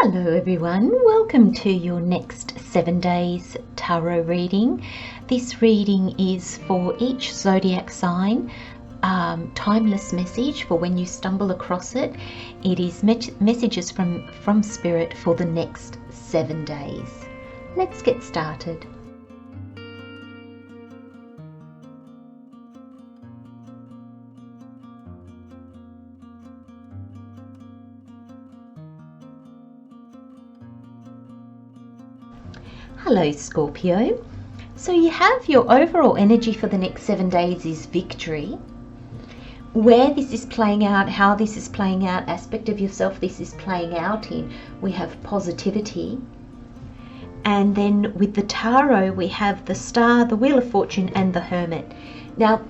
Hello everyone, welcome to your next 7 days tarot reading. This reading is for each zodiac sign, timeless message for when you stumble across it. It is messages from Spirit for the next 7 days. Let's get started. Hello Scorpio. So you have your overall energy for the next 7 days is victory. Where this is playing out, how this is playing out, aspect of yourself this is playing out in, we have positivity. And then with the tarot we have the Star, the Wheel of Fortune and the Hermit. Now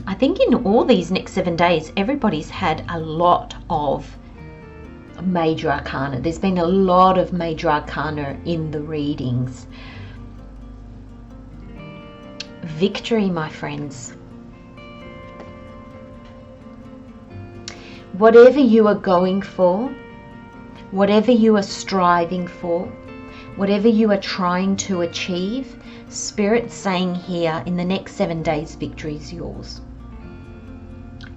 I think in all these next 7 days everybody's had a lot of major arcana. There's been a lot of major arcana in the readings. Victory, my friends. Whatever you are going for, whatever you are striving for, whatever you are trying to achieve, Spirit's saying here in the next 7 days, victory is yours.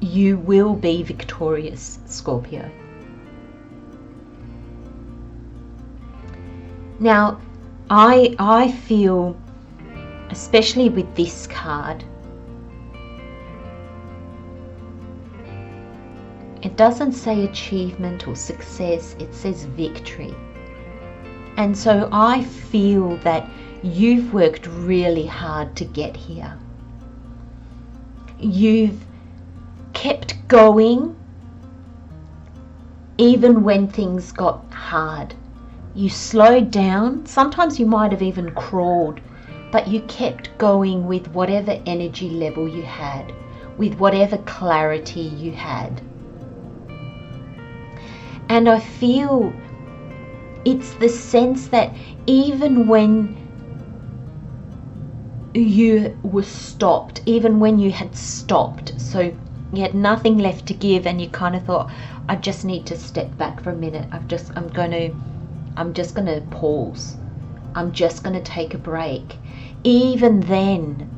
You will be victorious, Scorpio. Now, I feel, especially with this card, it doesn't say achievement or success, it says victory. And so I feel that you've worked really hard to get here. You've kept going even when things got hard. You slowed down, sometimes you might have even crawled, but you kept going with whatever energy level you had, with whatever clarity you had. And I feel it's the sense that even when you were stopped, even when you had stopped, so you had nothing left to give and you kind of thought, I just need to step back for a minute, I'm just going to pause. I'm just going to take a break. Even then,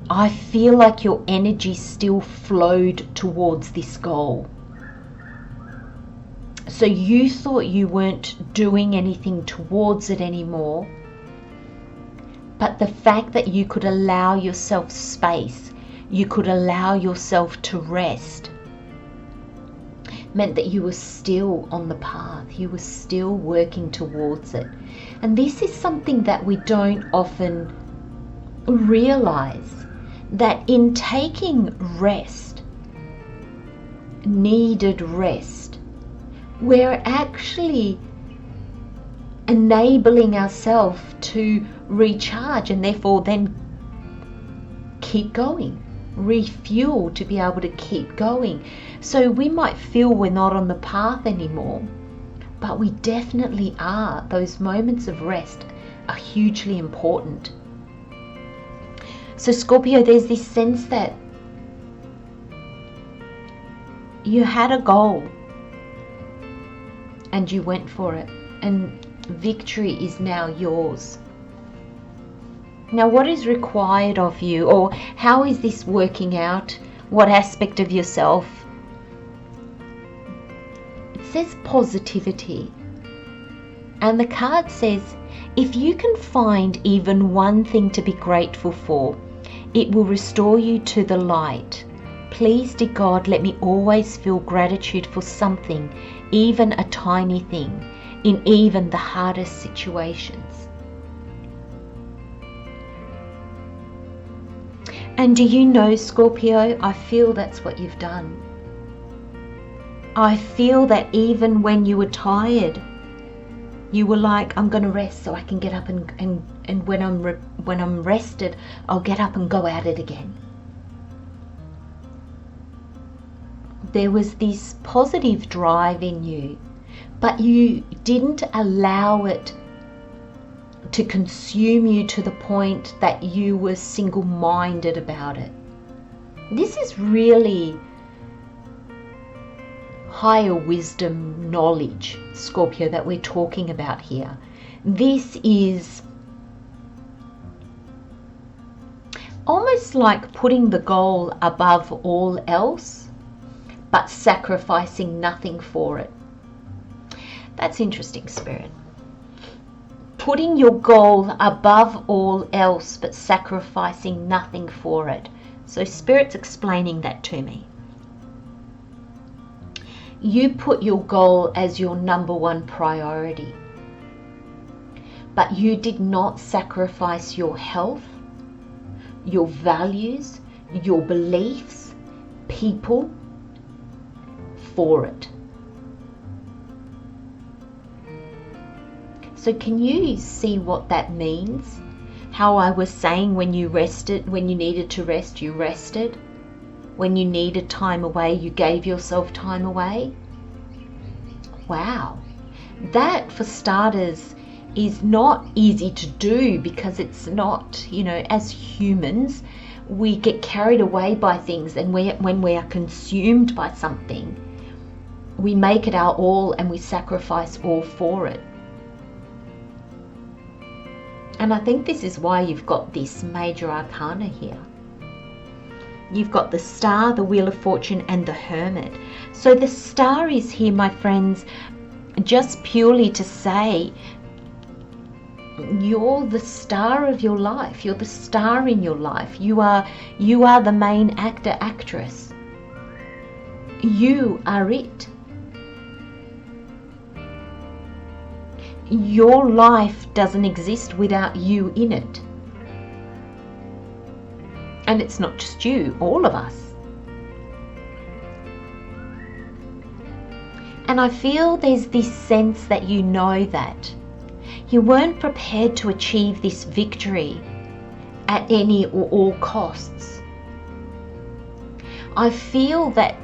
I feel like your energy still flowed towards this goal. So you thought you weren't doing anything towards it anymore, but the fact that you could allow yourself space, you could allow yourself to rest, meant that you were still on the path, you were still working towards it. And this is something that we don't often realize, that in taking rest, needed rest, we're actually enabling ourselves to recharge and therefore then keep going. Refuel to be able to keep going. So we might feel we're not on the path anymore, but we definitely are. Those moments of rest are hugely important. So Scorpio, there's this sense that you had a goal and you went for it, and victory is now yours. Now, what is required of you, or how is this working out? What aspect of yourself? It says positivity. And the card says, if you can find even one thing to be grateful for, it will restore you to the light. Please, dear God, let me always feel gratitude for something, even a tiny thing, in even the hardest situations. And do you know, Scorpio, I feel that's what you've done. I feel that even when you were tired, you were like, I'm going to rest so I can get up and when I'm rested, I'll get up and go at it again. There was this positive drive in you, but you didn't allow it to consume you to the point that you were single-minded about it. This is really higher wisdom knowledge, Scorpio, that we're talking about here. This is almost like putting the goal above all else, but sacrificing nothing for it. That's interesting, Spirit. Putting your goal above all else, but sacrificing nothing for it. So Spirit's explaining that to me. You put your goal as your number one priority, but you did not sacrifice your health, your values, your beliefs, people for it. So can you see what that means? How I was saying, when you rested, when you needed to rest, you rested. When you needed time away, you gave yourself time away. Wow. That, for starters, is not easy to do, because it's not, as humans, we get carried away by things, and when we are consumed by something, we make it our all and we sacrifice all for it. And I think this is why you've got this major arcana here. You've got the Star, the Wheel of Fortune, and the Hermit. So the Star is here, my friends, just purely to say you're the star of your life. You're the star in your life. You are the main actor, actress. You are it. Your life doesn't exist without you in it. And it's not just you, all of us. And I feel there's this sense that you know that you weren't prepared to achieve this victory at any or all costs. I feel that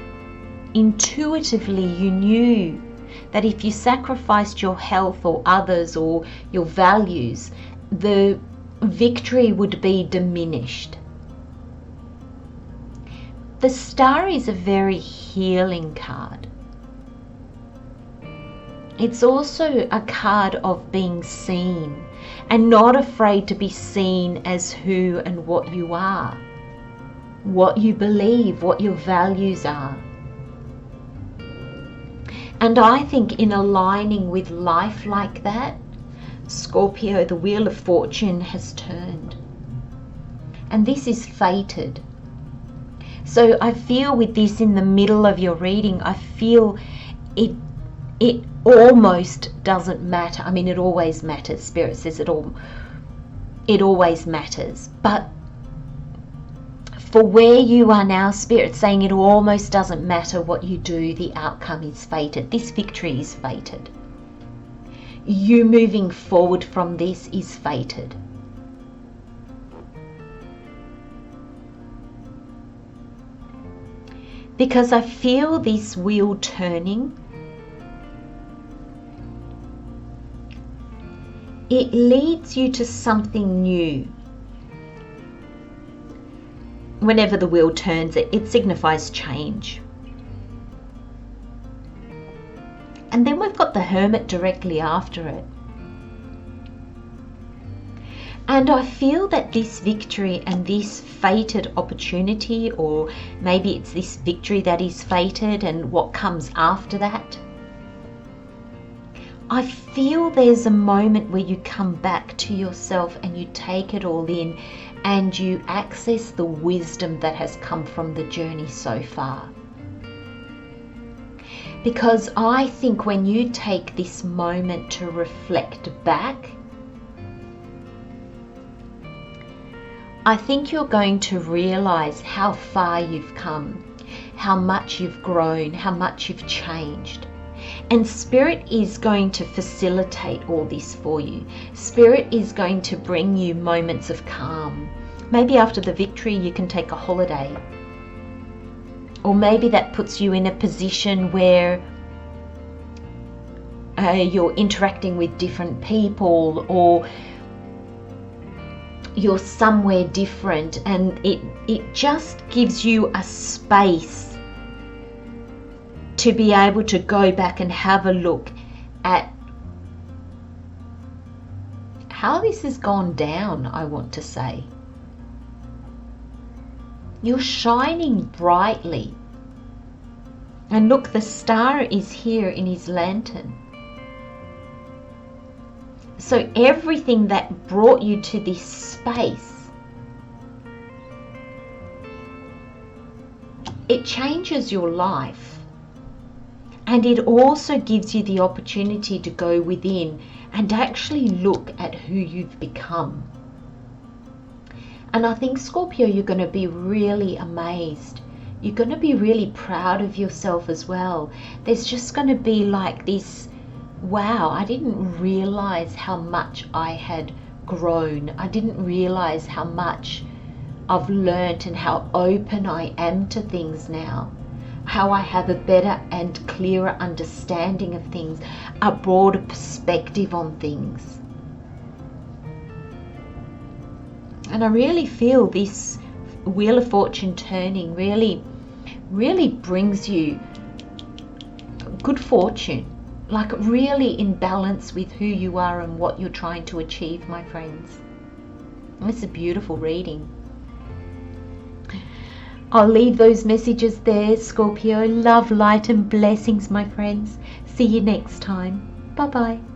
intuitively you knew that if you sacrificed your health or others or your values, the victory would be diminished. The Star is a very healing card. It's also a card of being seen and not afraid to be seen as who and what you are, what you believe, what your values are. And I think in aligning with life like that, Scorpio, the Wheel of Fortune has turned. And this is fated. So I feel with this in the middle of your reading, I feel it almost doesn't matter. I mean, it always matters. Spirit says it always matters. But for where you are now, Spirit's saying it almost doesn't matter what you do. The outcome is fated. This victory is fated. You moving forward from this is fated. Because I feel this wheel turning. It leads you to something new. Whenever the wheel turns, it signifies change. And then we've got the Hermit directly after it. And I feel that this victory and this fated opportunity, or maybe it's this victory that is fated and what comes after that, I feel there's a moment where you come back to yourself and you take it all in and you access the wisdom that has come from the journey so far. Because I think when you take this moment to reflect back, I think you're going to realize how far you've come, how much you've grown, how much you've changed. And Spirit is going to facilitate all this for you. Spirit is going to bring you moments of calm. Maybe after the victory you can take a holiday. Or maybe that puts you in a position where you're interacting with different people, or you're somewhere different, and it just gives you a space to be able to go back and have a look at how this has gone down, I want to say. You're shining brightly. And look, the star is here in his lantern. So everything that brought you to this space, it changes your life. And it also gives you the opportunity to go within and actually look at who you've become. And I think, Scorpio, you're going to be really amazed. You're going to be really proud of yourself as well. There's just going to be like this, wow, I didn't realize how much I had grown. I didn't realize how much I've learnt and how open I am to things now. How I have a better and clearer understanding of things, a broader perspective on things. And I really feel this Wheel of Fortune turning really brings you good fortune, like really in balance with who you are and what you're trying to achieve, my friends. It's a beautiful reading. I'll leave those messages there, Scorpio. Love, light and blessings, my friends. See you next time. Bye-bye.